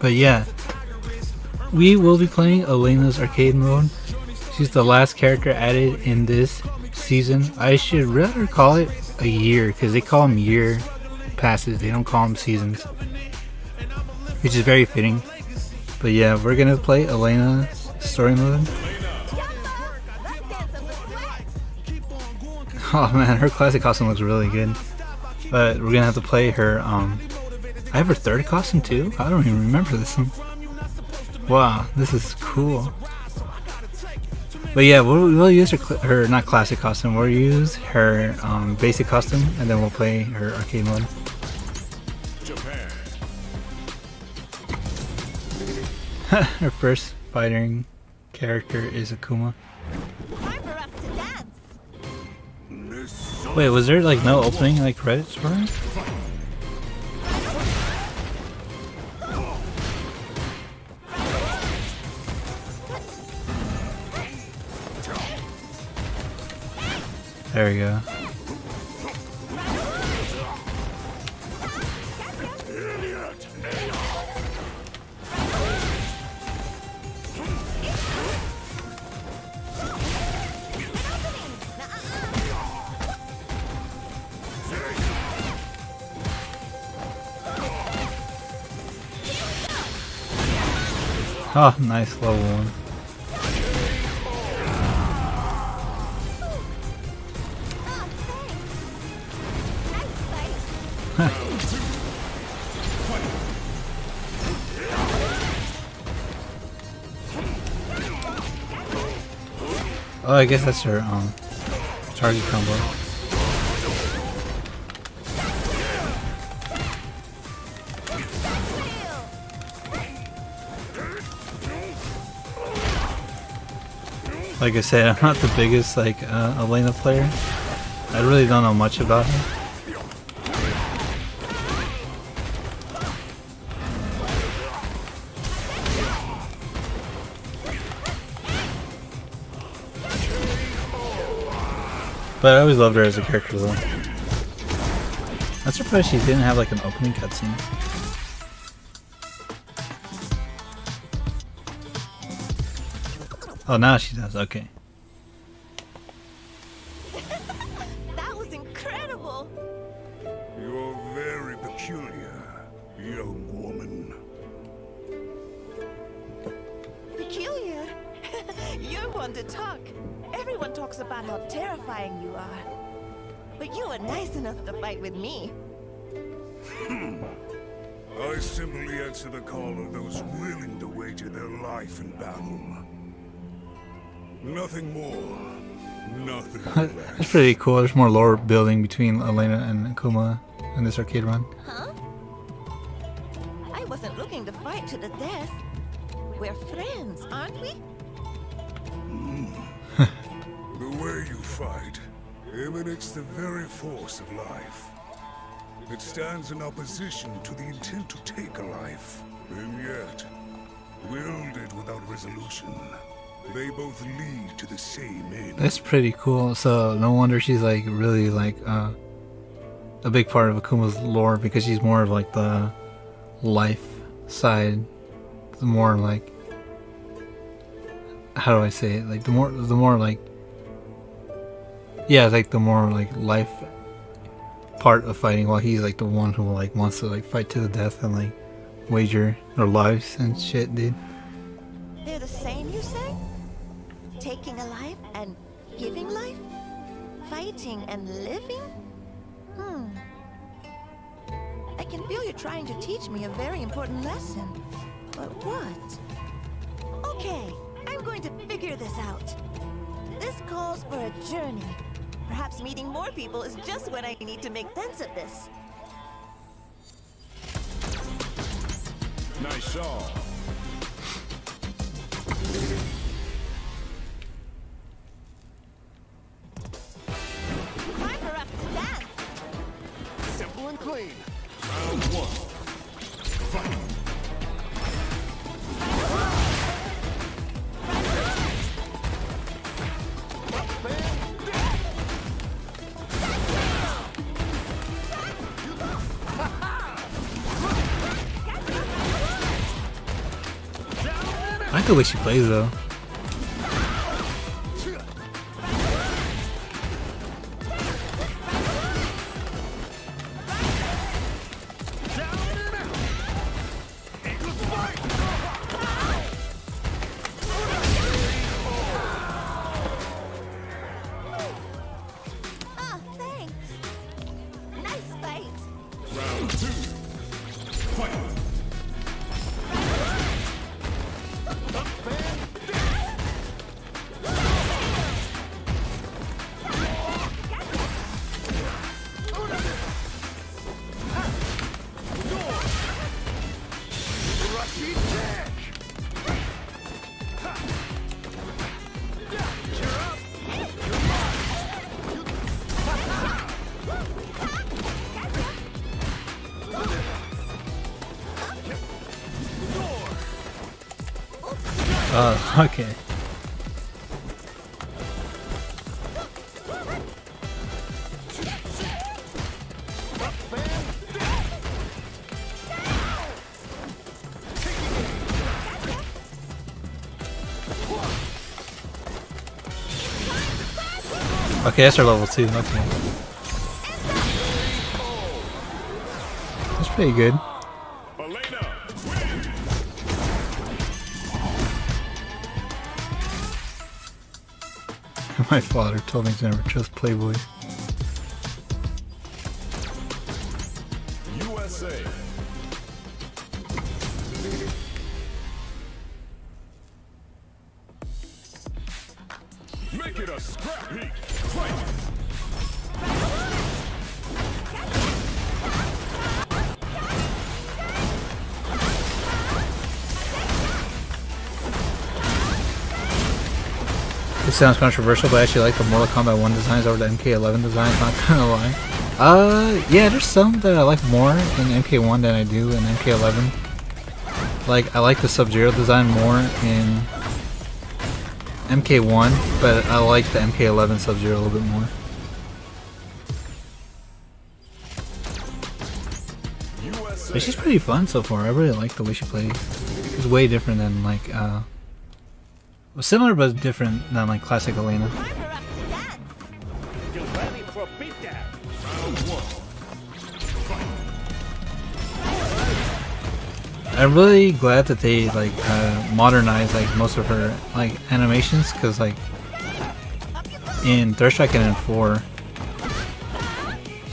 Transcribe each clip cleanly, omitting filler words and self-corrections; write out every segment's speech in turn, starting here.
But yeah, we will be playing Elena's arcade mode. She's the last character added in this season. I should rather call it a year, because they call them year passes, they don't call them seasons, which is very fitting. But yeah, we're gonna play Elena's story mode. Oh man, her classic costume looks really good. But we're gonna have to play her, I have her third costume too? I don't even remember this one. Wow, this is cool. But yeah, we'll use her not classic costume, we'll use her basic costume, and then we'll play her arcade mode. Her first fighting character is Akuma. Wait, was there like no opening like credits for her? There we go. Oh, nice level 1. Oh, I guess that's her target combo. Like I said, I'm not the biggest like Elena player. I really don't know much about her. But I always loved her as a character though. I'm surprised she didn't have like an opening cutscene. Oh, now she does, okay. That was incredible! You're very peculiar, young woman. Peculiar? You're one to talk. Everyone talks about how terrifying you are. But you were nice enough to fight with me. I simply answer the call of those willing to wager their life in battle. Nothing more. Nothing less. That's pretty cool. There's more lore building between Elena and Akuma in this arcade run. Huh? I wasn't looking to fight to the death. We're friends, aren't we? The way you fight emanates the very force of life. It stands in opposition to the intent to take a life, and yet, wielded without resolution, they both lead to the same end. That's pretty cool. So no wonder she's like really like a big part of Akuma's lore, because she's more of like the life side. The more like, how do I say it? Like the more like, yeah, like the more like life part of fighting, while he's like the one who like wants to like fight to the death and like wager their lives and shit, dude. They're the same, you say? Taking a life and giving life? Fighting and living? I can feel you're trying to teach me a very important lesson. But what? Okay, I'm going to figure this out. This calls for a journey. Perhaps meeting more people is just what I need to make sense of this. Nice song. Time for us to dance! Simple and clean. Round 1. Fight. I like the way she plays though. Oh, thanks. Nice fight. Round 2. Fight. Oh, okay. Okay, that's our level 2. Okay. That's pretty good. ELENA. My father told me to never trust Playboy. USA. Make it a scrap heap. Fight. This sounds controversial, but I actually like the Mortal Kombat 1 designs over the MK11 designs, not gonna lie. Yeah, there's some that I like more in MK1 than I do in MK11. Like, I like the Sub-Zero design more in MK1, but I like the MK11 Sub-Zero a little bit more. USA. But she's pretty fun so far. I really like the way she plays. It's way different than like well, similar but different than like classic ELENA. Prime her up to dance. You're ready for a beatdown. Round 1. I'm really glad that they like modernized like most of her like animations, because like in Third Strike and in 4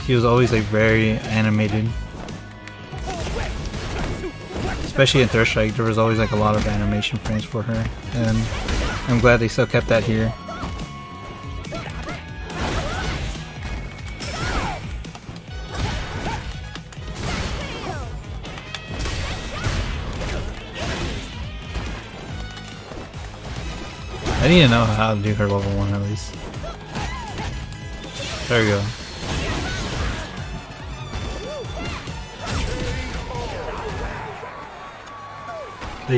she was always like very animated. Especially in Third Strike, there was always like a lot of animation frames for her, and I'm glad they still kept that here. I need to know how to do her level 1 at least. There we go.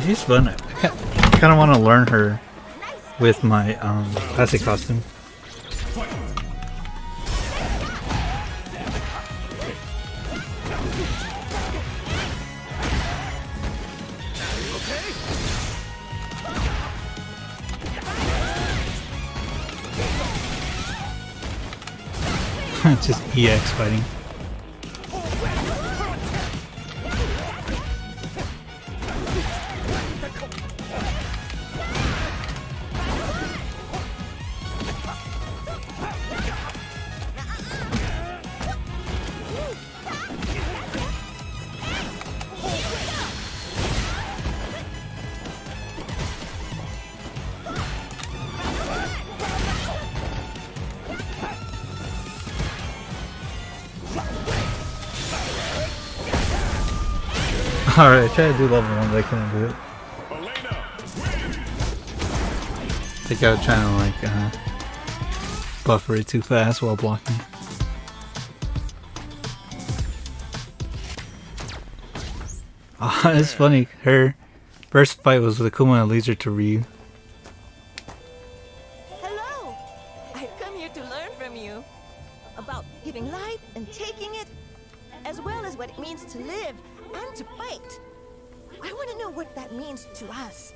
She's fun. I kind of want to learn her with my classic costume. Just EX fighting. Alright, I tried to do level 1, but I couldn't do it. I think I was trying to like buffer it too fast while blocking. It's funny, her first fight was with Akuma and leads her to Ryu. Hello. I've come here to learn from you about giving life and taking it, as well as what it means to live and to fight. I want to know what that means to us.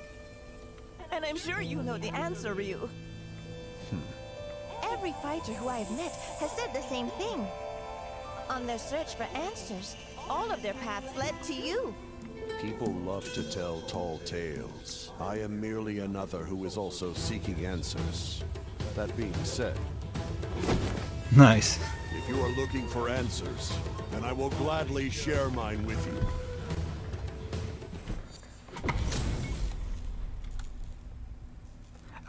And I'm sure you know the answer, Ryu. Every fighter who I've met has said the same thing. On their search for answers, all of their paths led to you. People love to tell tall tales. I am merely another who is also seeking answers. That being said, Nice. if you are looking for answers, then I will gladly share mine with you.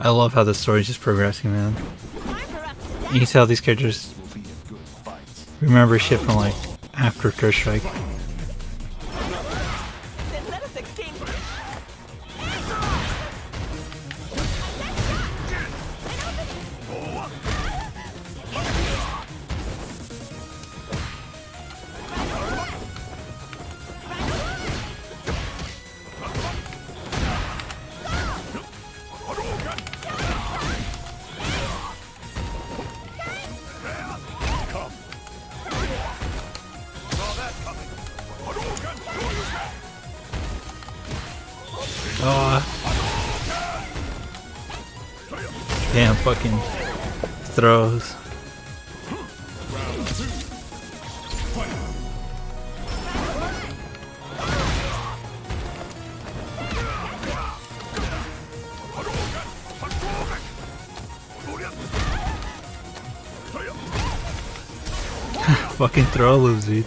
I love how the story's just progressing, man. You can tell these characters Will be a good fight. remember shit from like after Third Strike. Then let us exchange. Oh. Damn fucking throws. Fucking throw loops, dude.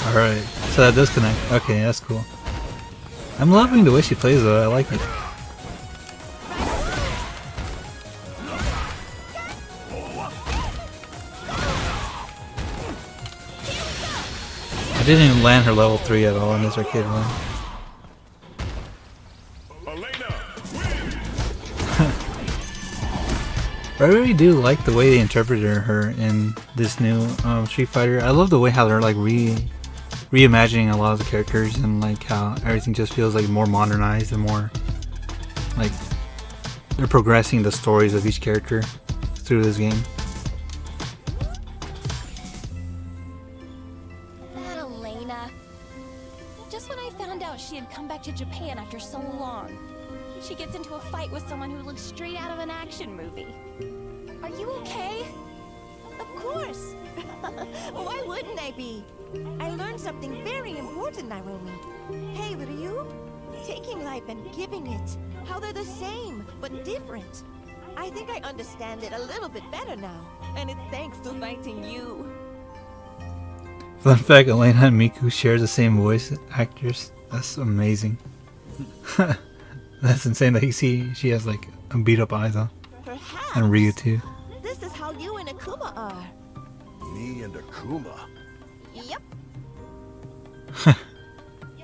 Alright, so that does connect. Okay, that's cool. I'm loving the way she plays though, I like it. I didn't even land her level 3 at all in this arcade run. But I really do like the way they interpreted her in this new Street Fighter. I love the way how they're like reimagining a lot of the characters and like how everything just feels like more modernized and more like they're progressing the stories of each character through this game. That ELENA. Just when I found out she had come back to Japan after so long, she gets into a fight with someone who looks straight out of an action movie. Are you okay? Of course. Why wouldn't I be? I learned something very important, Naomi. Hey, Ryu. Taking life and giving it. How they're the same, but different. I think I understand it a little bit better now. And it's thanks to fighting you. Fun fact, Elena and Miku share the same voice actors. That's amazing. That's insane that you see she has like a beat up eyes on. Perhaps. And Ryu too. This is how you and Akuma are. Me and Akuma. Yep.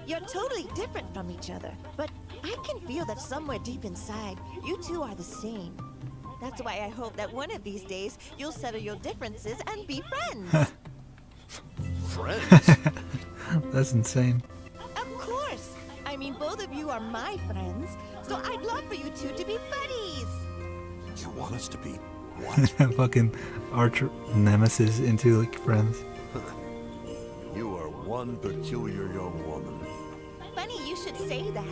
You're totally different from each other, but I can feel that somewhere deep inside, you two are the same. That's why I hope that one of these days you'll settle your differences and be friends. Friends? That's insane. Of course. I mean, both of you are my friends, so I'd love for you two to be buddies. You want us to be what? Fucking arch nemesis into like friends. You are one peculiar young woman. Funny you should say that.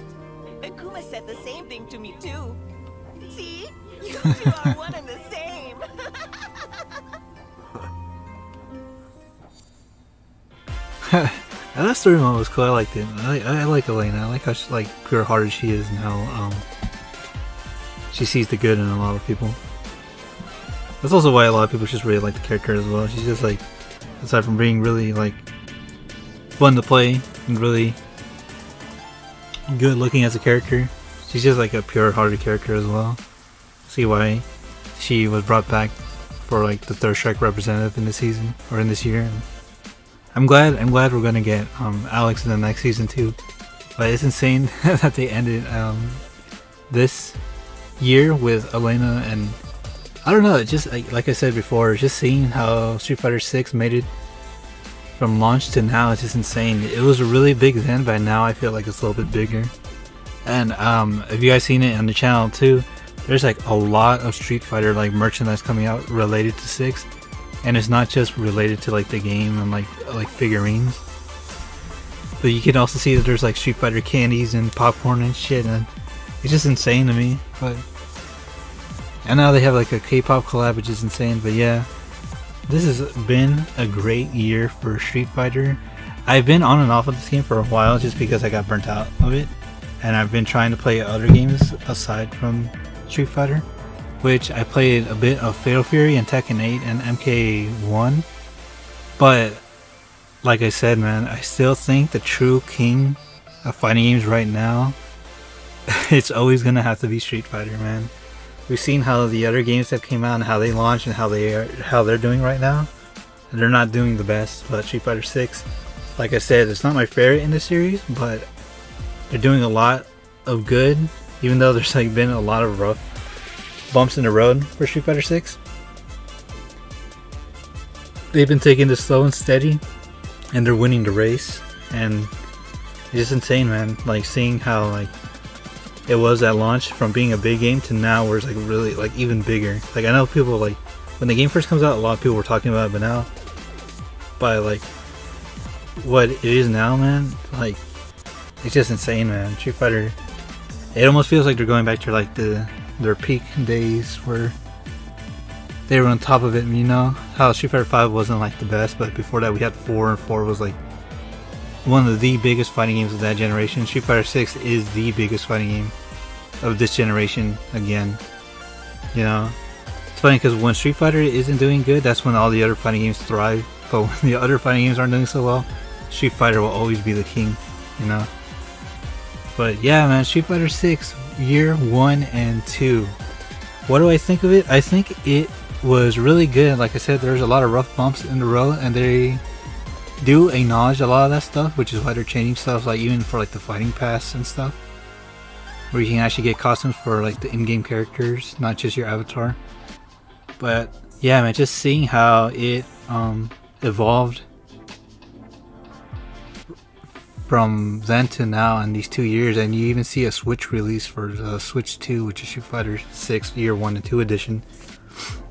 Akuma said the same thing to me too. See? You two are one and the same. That story mode was cool. I liked it. I like Elena. I like how she, like pure-hearted she is and how she sees the good in a lot of people. That's also why a lot of people just really like the character as well. She's just like, aside from being really like fun to play and really good looking as a character, she's She's just like a pure-hearted character as well. See why she was brought back for like the Third Strike representative in this season or in this year. And I'm glad we're gonna get Alex in the next season too. But it's insane that they ended this year with ELENA, and I don't know, just like I said before, just seeing how Street Fighter 6 made it from launch to now, it's just insane. It was really big then, but now I feel like it's a little bit bigger. And if you guys seen it on the channel too, there's like a lot of Street Fighter like merchandise coming out related to 6, and it's not just related to like the game and like figurines, but you can also see that there's like Street Fighter candies and popcorn and shit, and it's just insane to me. But and now they have like a K-pop collab, which is insane. But yeah, this has been a great year for Street Fighter. I've been on and off of this game for a while just because I got burnt out of it, and I've been trying to play other games aside from Street Fighter, which I played a bit of Fatal Fury and Tekken 8 and MK1. But like I said, man, I still think the true king of fighting games right now, it's always gonna have to be Street Fighter, man. We've seen how the other games that came out and how they launched and how they're doing right now, and they're not doing the best. But Street Fighter 6, like I said, it's not my favorite in the series, but they're doing a lot of good, even though there's like been a lot of rough bumps in the road for Street Fighter 6. They've been taking this slow and steady, and they're winning the race, and it's just insane, man. Like seeing how like it was at launch from being a big game to now where it's like really like even bigger. Like I know people like when the game first comes out, a lot of people were talking about it, but now by like what it is now, man, like it's just insane, man. Street Fighter, it almost feels like they're going back to like their peak days where they were on top of it. You know how Street Fighter 5 wasn't like the best, but before that we had 4, and 4 was like one of the biggest fighting games of that generation. Street Fighter 6 is the biggest fighting game of this generation again. You know, it's funny because when Street Fighter isn't doing good, that's when all the other fighting games thrive. But when the other fighting games aren't doing so well, Street Fighter will always be the king, you know. But yeah, man, Street Fighter 6 year 1 and 2. What do I think of it? I think it was really good. Like I said, there's a lot of rough bumps in the road, and they do acknowledge a lot of that stuff, which is why they're changing stuff, like even for like the fighting pass and stuff, where you can actually get costumes for like the in-game characters, not just your avatar. But yeah, man, just seeing how it evolved from then to now in these 2 years, and you even see a Switch release for the Switch 2, which is Street Fighter 6 year 1 and 2 edition.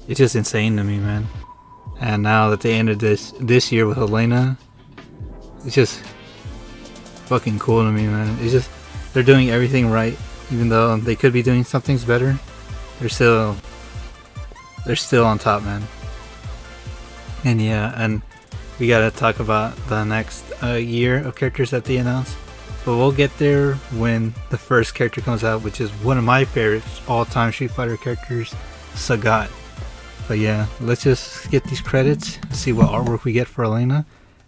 It's just insane to me, man. And now that they ended this year with ELENA, it's just fucking cool to me, man. It's just they're doing everything right, even though they could be doing some things better. They're still on top, man. And yeah, and we gotta talk about the next year of characters that they announced, but we'll get there when the first character comes out, which is one of my favorites all-time Street Fighter characters, Sagat. But yeah, let's just get these credits, see what artwork we get for ELENA,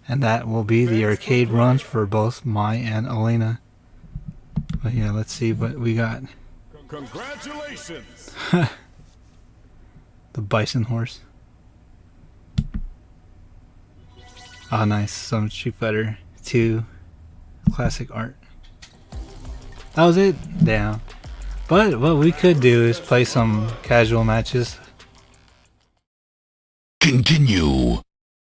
and that will be the arcade runs for both Mai and ELENA. But yeah, let's see what we got. Congratulations! The bison horse. Ah, nice. Some Street Fighter 2 classic art. That was it? Damn. But what we could do is play some casual matches. Continue.